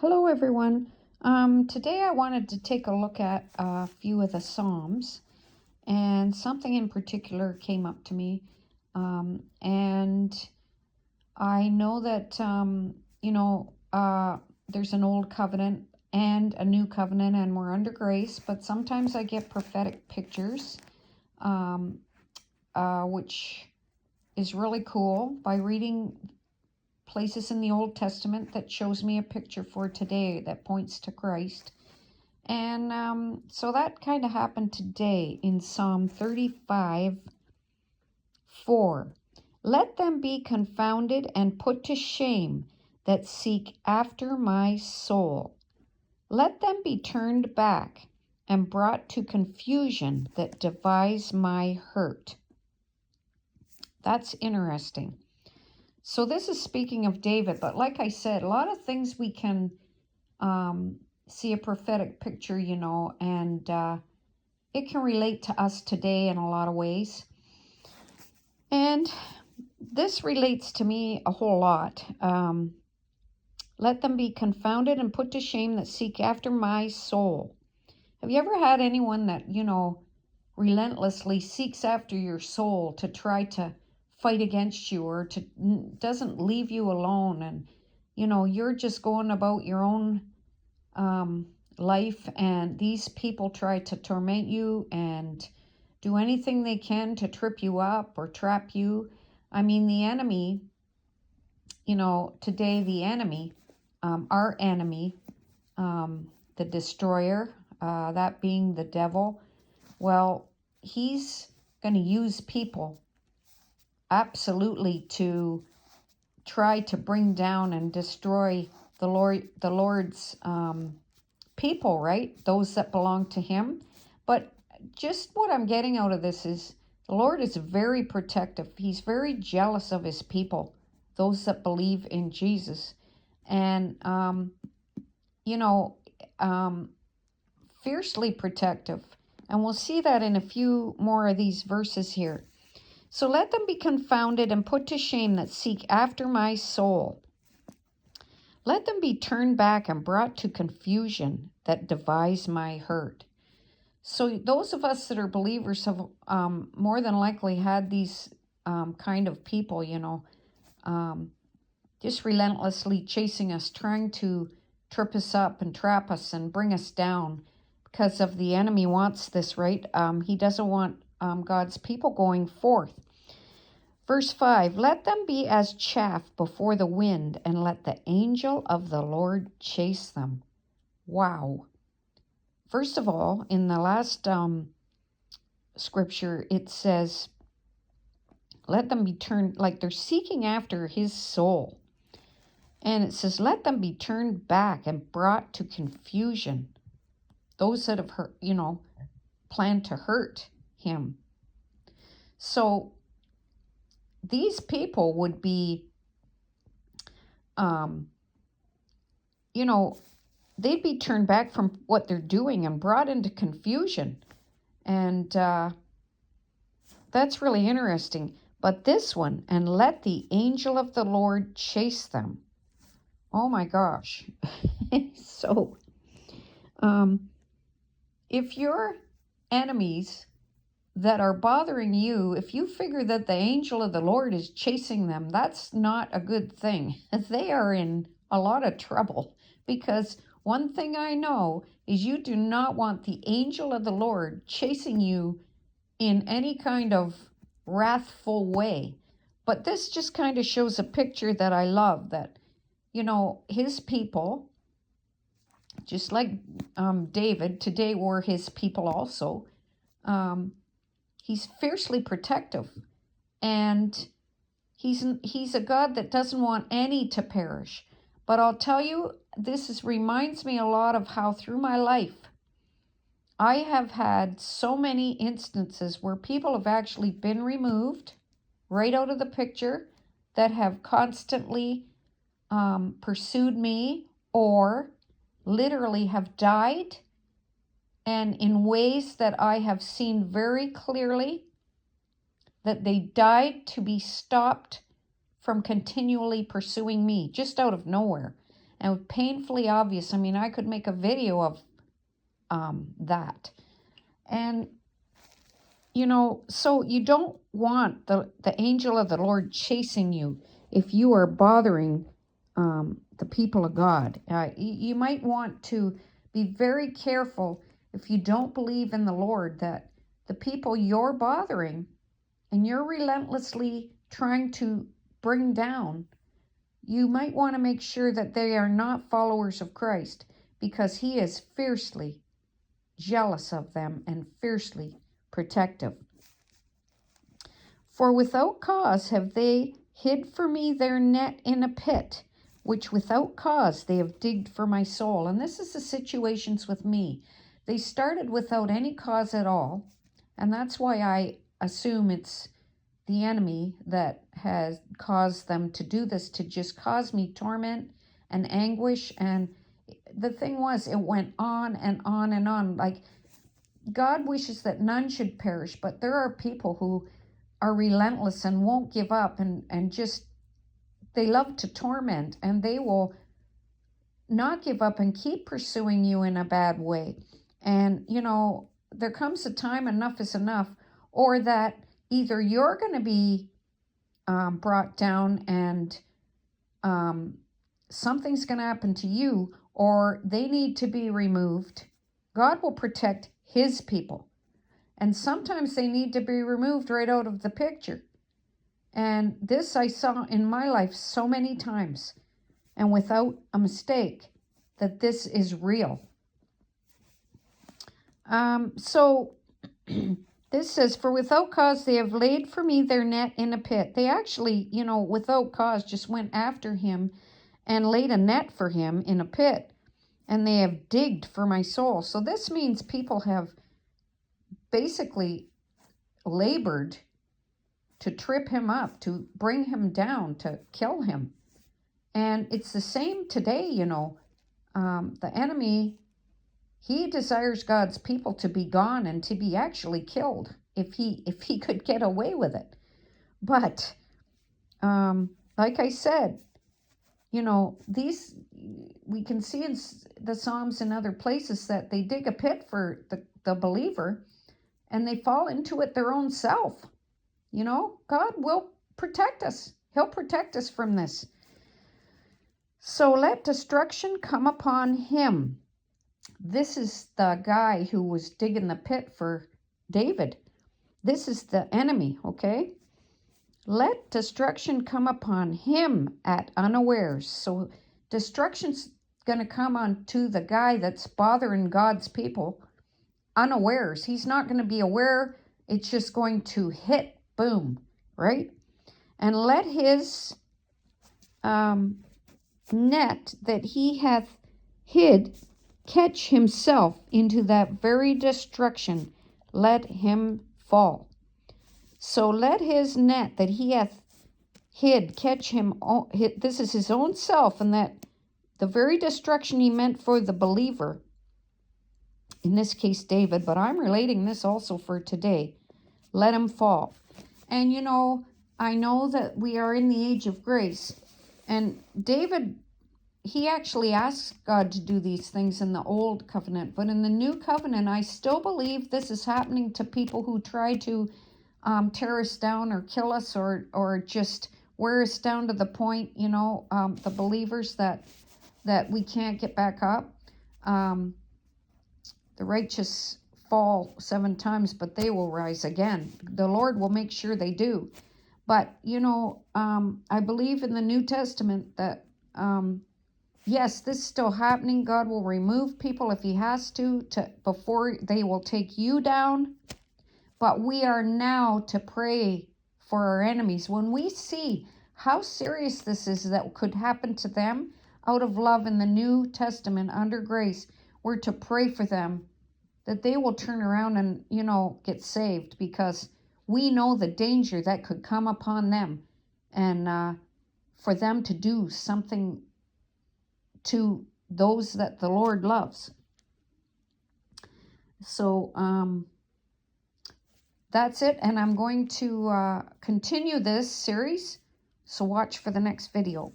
Hello, everyone. Today I wanted to take a look at a few of the Psalms, and something in particular came up to me. And I know that, there's an old covenant and a new covenant, and we're under grace, but sometimes I get prophetic pictures, um, which is really cool by reading places in the Old Testament that shows me a picture for today that points to Christ. And so that kind of happened today in Psalm 35:4. Let them be confounded and put to shame that seek after my soul. Let them be turned back and brought to confusion that devise my hurt. That's interesting. So this is speaking of David, but like I said, a lot of things we can see a prophetic picture, and it can relate to us today in a lot of ways. And this relates to me a whole lot. Let them be confounded and put to shame that seek after my soul. Have you ever had anyone that, relentlessly seeks after your soul to try to fight against you, or doesn't leave you alone, and you're just going about your own life, and these people try to torment you and do anything they can to trip you up or trap you? I mean, the enemy, today the enemy, our enemy, the destroyer, that being the devil, well, he's going to use people absolutely to try to bring down and destroy the Lord's people, right? Those that belong to him. But just what I'm getting out of this is the Lord is very protective. He's very jealous of his people, those that believe in Jesus. And, fiercely protective. And we'll see that in a few more of these verses here. So let them be confounded and put to shame that seek after my soul. Let them be turned back and brought to confusion that devise my hurt. So those of us that are believers have more than likely had these kind of people, just relentlessly chasing us, trying to trip us up and trap us and bring us down, because of the enemy wants this, right? He doesn't want God's people going forth. Verse 5, let them be as chaff before the wind, and let the angel of the Lord chase them. Wow. First of all, in the last scripture, it says, let them be turned, like they're seeking after his soul. And it says, let them be turned back and brought to confusion. Those that have hurt, planned to hurt him. So these people would be, they'd be turned back from what they're doing and brought into confusion. And that's really interesting. But this one, and let the angel of the Lord chase them. Oh my gosh. So, if your enemies that are bothering you, if you figure that the angel of the Lord is chasing them, that's not a good thing. They are in a lot of trouble, because one thing I know is you do not want the angel of the Lord chasing you in any kind of wrathful way. But this just kind of shows a picture that I love, that, his people, just like David, today were his people also. He's fiercely protective, and he's a God that doesn't want any to perish. But I'll tell you, reminds me a lot of how through my life I have had so many instances where people have actually been removed right out of the picture, that have constantly pursued me, or literally have died, and in ways that I have seen very clearly, that they died to be stopped from continually pursuing me, just out of nowhere. and painfully obvious. I mean, I could make a video of that. And, you know, so you don't want the angel of the Lord chasing you if you are bothering the people of God. You might want to be very careful if you don't believe in the Lord, that the people you're bothering and you're relentlessly trying to bring down, you might want to make sure that they are not followers of Christ, because he is fiercely jealous of them and fiercely protective. For without cause have they hid for me their net in a pit, which without cause they have digged for my soul. And this is the situations with me. They started without any cause at all, and that's why I assume it's the enemy that has caused them to do this, to just cause me torment and anguish. And the thing was, it went on and on and on. Like, God wishes that none should perish, but there are people who are relentless and won't give up, and just, they love to torment, and they will not give up and keep pursuing you in a bad way. And, you know, there comes a time enough is enough, or that either you're going to be brought down and something's going to happen to you, or they need to be removed. God will protect his people. And sometimes they need to be removed right out of the picture. And this I saw in my life so many times, and without a mistake, that this is real. So this says, for without cause they have laid for me their net in a pit. They actually, you know, without cause just went after him and laid a net for him in a pit, and they have digged for my soul. So this means people have basically labored to trip him up, to bring him down, to kill him. And it's the same today, you know. The enemy, he desires God's people to be gone and to be actually killed if he could get away with it. But like I said, you know, these, we can see in the Psalms and other places that they dig a pit for the believer, and they fall into it their own self. You know, God will protect us. He'll protect us from this. So let destruction come upon him. This is the guy who was digging the pit for David. This is the enemy, okay? Let destruction come upon him at unawares. So destruction's going to come on to the guy that's bothering God's people unawares. He's not going to be aware. It's just going to hit, boom, right? And let his net that he hath hid catch himself into that very destruction. Let him fall. So let his net that he hath hid catch him. This is his own self, and that the very destruction he meant for the believer, in this case David, but I'm relating this also for today. Let him fall. And you know, I know that we are in the age of grace, and David, he actually asked God to do these things in the old covenant, but in the new covenant, I still believe this is happening to people who try to tear us down or kill us, or just wear us down to the point, you know, the believers that we can't get back up. The righteous fall 7 times, but they will rise again. The Lord will make sure they do. But, you know, I believe in the New Testament that, yes, this is still happening. God will remove people if he has to before they will take you down. But we are now to pray for our enemies. When we see how serious this is that could happen to them out of love in the New Testament under grace, we're to pray for them, that they will turn around and, you know, get saved, because we know the danger that could come upon them, and for them to do something to those that the Lord loves. So that's it, and I'm going to continue this series, so watch for the next video.